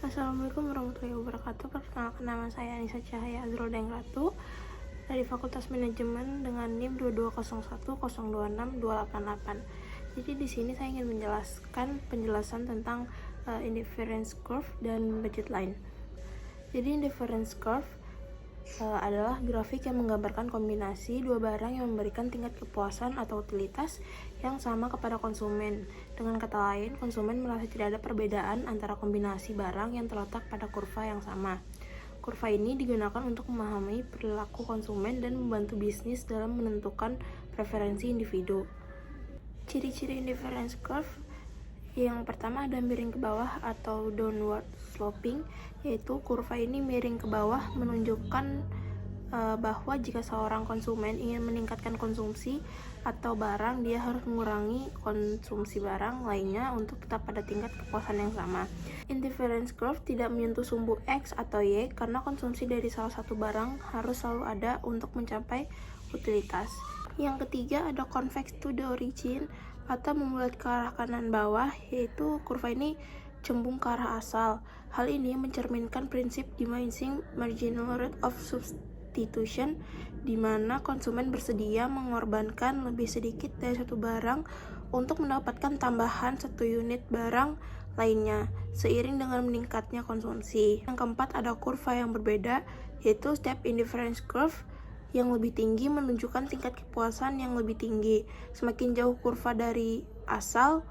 Assalamualaikum warahmatullahi wabarakatuh. Perkenalkan, nama saya Anissa Cahaya Azrul Dengratu dari Fakultas Manajemen dengan NIM 22010262888. Jadi di sini saya ingin menjelaskan penjelasan tentang indifference curve dan budget line. Jadi indifference curve adalah grafik yang menggambarkan kombinasi dua barang yang memberikan tingkat kepuasan atau utilitas yang sama kepada konsumen. Dengan kata lain, konsumen merasa tidak ada perbedaan antara kombinasi barang yang terletak pada kurva yang sama. Kurva ini digunakan untuk memahami perilaku konsumen dan membantu bisnis dalam menentukan preferensi individu. Ciri-ciri indifference curve yang pertama ada miring ke bawah atau downward sloping, yaitu kurva ini miring ke bawah menunjukkan bahwa jika seorang konsumen ingin meningkatkan konsumsi atau barang, dia harus mengurangi konsumsi barang lainnya untuk tetap pada tingkat kepuasan yang sama. Indifference curve tidak menyentuh sumbu X atau Y karena konsumsi dari salah satu barang harus selalu ada untuk mencapai utilitas. Yang ketiga ada convex to the origin atau membulat ke arah kanan bawah, yaitu kurva ini cembung ke arah asal. Hal ini mencerminkan prinsip diminishing marginal rate of substitution, di mana konsumen bersedia mengorbankan lebih sedikit dari satu barang untuk mendapatkan tambahan satu unit barang lainnya, seiring dengan meningkatnya konsumsi. Yang keempat ada kurva yang berbeda, yaitu step indifference curve. Yang lebih tinggi menunjukkan tingkat kepuasan yang lebih tinggi. Semakin jauh kurva dari asal,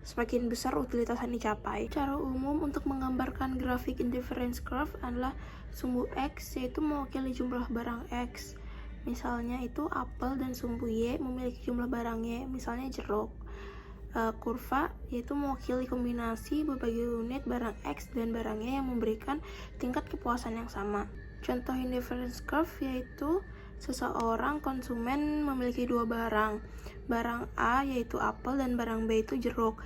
semakin besar utilitas yang dicapai. Cara umum untuk menggambarkan grafik indifference curve adalah sumbu X, yaitu mewakili jumlah barang X. Misalnya itu apel, dan sumbu Y memiliki jumlah barang Y, misalnya jeruk. Kurva yaitu mewakili kombinasi berbagai unit barang X dan barang Y yang memberikan tingkat kepuasan yang sama. Contoh indifference curve yaitu seseorang konsumen memiliki dua barang A yaitu apel dan barang B itu jeruk.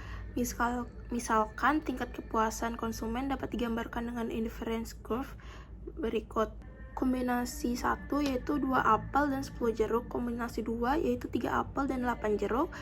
Misalkan tingkat kepuasan konsumen dapat digambarkan dengan indifference curve berikut. Kombinasi 1 yaitu 2 apel dan 10 jeruk, kombinasi 2 yaitu 3 apel dan 8 jeruk,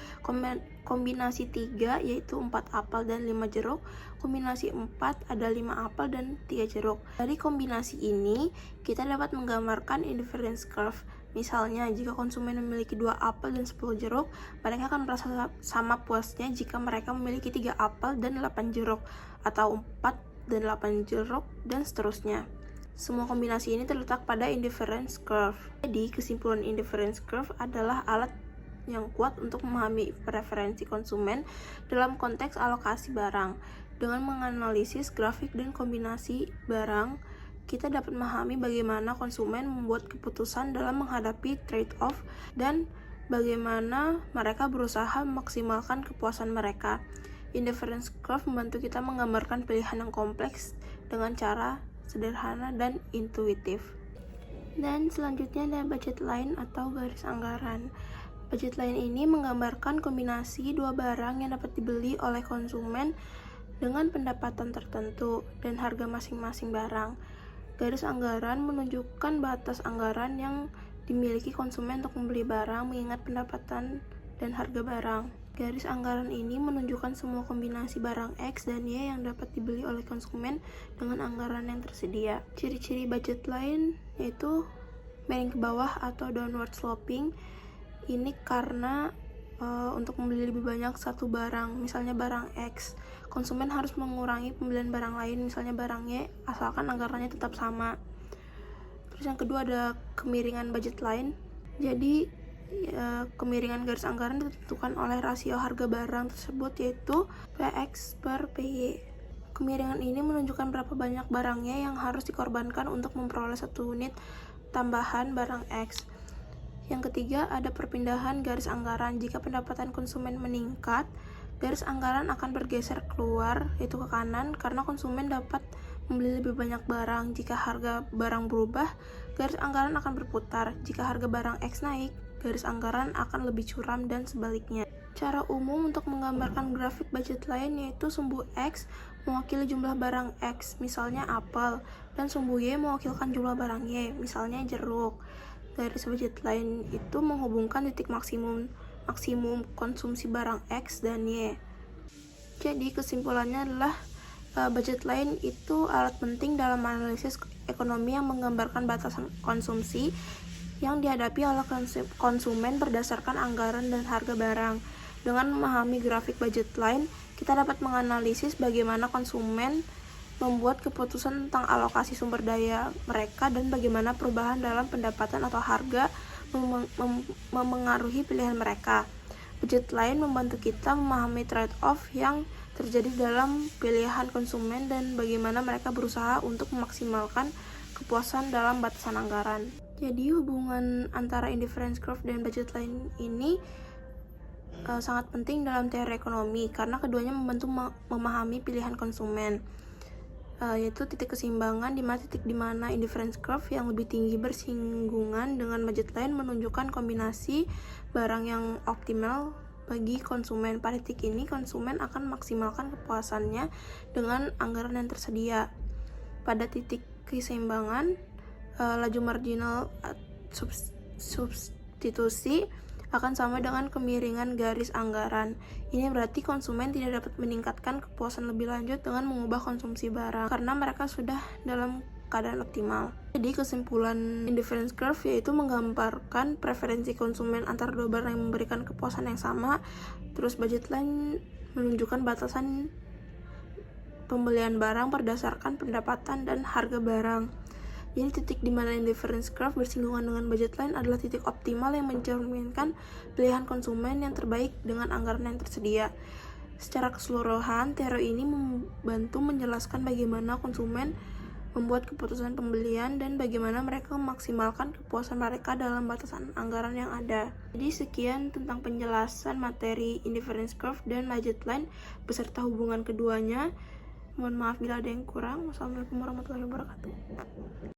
kombinasi 3 yaitu 4 apel dan 5 jeruk, kombinasi 4 ada 5 apel dan 3 jeruk. Dari kombinasi ini kita dapat menggambarkan indifference curve. Misalnya jika konsumen memiliki 2 apel dan 10 jeruk, mereka akan merasa sama puasnya jika mereka memiliki 3 apel dan 8 jeruk, atau 4 dan 8 jeruk, dan seterusnya. Semua kombinasi ini terletak pada indifference curve. Jadi, kesimpulan indifference curve adalah alat yang kuat untuk memahami preferensi konsumen dalam konteks alokasi barang. Dengan menganalisis grafik dan kombinasi barang, kita dapat memahami bagaimana konsumen membuat keputusan dalam menghadapi trade-off dan bagaimana mereka berusaha memaksimalkan kepuasan mereka. Indifference curve membantu kita menggambarkan pilihan yang kompleks dengan cara sederhana dan intuitif. Dan selanjutnya ada budget line atau garis anggaran. Budget line ini menggambarkan kombinasi dua barang yang dapat dibeli oleh konsumen dengan pendapatan tertentu dan harga masing-masing barang. Garis anggaran menunjukkan batas anggaran yang dimiliki konsumen untuk membeli barang mengingat pendapatan dan harga barang. Garis anggaran ini menunjukkan semua kombinasi barang X dan Y yang dapat dibeli oleh konsumen dengan anggaran yang tersedia. Ciri-ciri budget line yaitu miring ke bawah atau downward sloping. Ini karena untuk membeli lebih banyak satu barang, misalnya barang X, konsumen harus mengurangi pembelian barang lain, misalnya barang Y, asalkan anggarannya tetap sama. Terus yang kedua ada kemiringan budget line. Jadi kemiringan garis anggaran ditentukan oleh rasio harga barang tersebut, yaitu PX per PY. Kemiringan ini menunjukkan berapa banyak barangnya yang harus dikorbankan untuk memperoleh satu unit tambahan barang X. Yang ketiga ada perpindahan garis anggaran. Jika pendapatan konsumen meningkat, garis anggaran akan bergeser keluar, yaitu ke kanan, karena konsumen dapat membeli lebih banyak barang. Jika harga barang berubah, garis anggaran akan berputar. Jika harga barang X naik, garis anggaran akan lebih curam, dan sebaliknya. Cara umum untuk menggambarkan grafik budget line yaitu sumbu X mewakili jumlah barang X, misalnya apel, dan sumbu Y mewakilkan jumlah barang Y, misalnya jeruk. Garis budget line itu menghubungkan titik maksimum konsumsi barang X dan Y. Jadi kesimpulannya adalah Budget line itu alat penting dalam analisis ekonomi yang menggambarkan batasan konsumsi yang dihadapi oleh konsumen berdasarkan anggaran dan harga barang. Dengan memahami grafik budget line, kita dapat menganalisis bagaimana konsumen membuat keputusan tentang alokasi sumber daya mereka dan bagaimana perubahan dalam pendapatan atau harga memengaruhi pilihan mereka. Budget line membantu kita memahami trade-off yang terjadi dalam pilihan konsumen dan bagaimana mereka berusaha untuk memaksimalkan kepuasan dalam batasan anggaran. Jadi hubungan antara indifference curve dan budget line ini sangat penting dalam teori ekonomi karena keduanya membantu memahami pilihan konsumen, yaitu titik keseimbangan di mana indifference curve yang lebih tinggi bersinggungan dengan budget line menunjukkan kombinasi barang yang optimal bagi konsumen. Pada titik ini, konsumen akan maksimalkan kepuasannya dengan anggaran yang tersedia. Pada titik keseimbangan, laju marginal substitusi akan sama dengan kemiringan garis anggaran. Ini berarti konsumen tidak dapat meningkatkan kepuasan lebih lanjut dengan mengubah konsumsi barang karena mereka sudah dalam keadaan optimal. Jadi kesimpulan indifference curve yaitu menggambarkan preferensi konsumen antara dua barang yang memberikan kepuasan yang sama. Terus budget line menunjukkan batasan pembelian barang berdasarkan pendapatan dan harga barang. Jadi titik di mana indifference curve bersinggungan dengan budget line adalah titik optimal yang mencerminkan pilihan konsumen yang terbaik dengan anggaran yang tersedia. Secara keseluruhan, teori ini membantu menjelaskan bagaimana konsumen membuat keputusan pembelian dan bagaimana mereka memaksimalkan kepuasan mereka dalam batasan anggaran yang ada. Jadi sekian tentang penjelasan materi indifference curve dan budget line beserta hubungan keduanya. Mohon maaf bila ada yang kurang. Wassalamualaikum warahmatullahi wabarakatuh.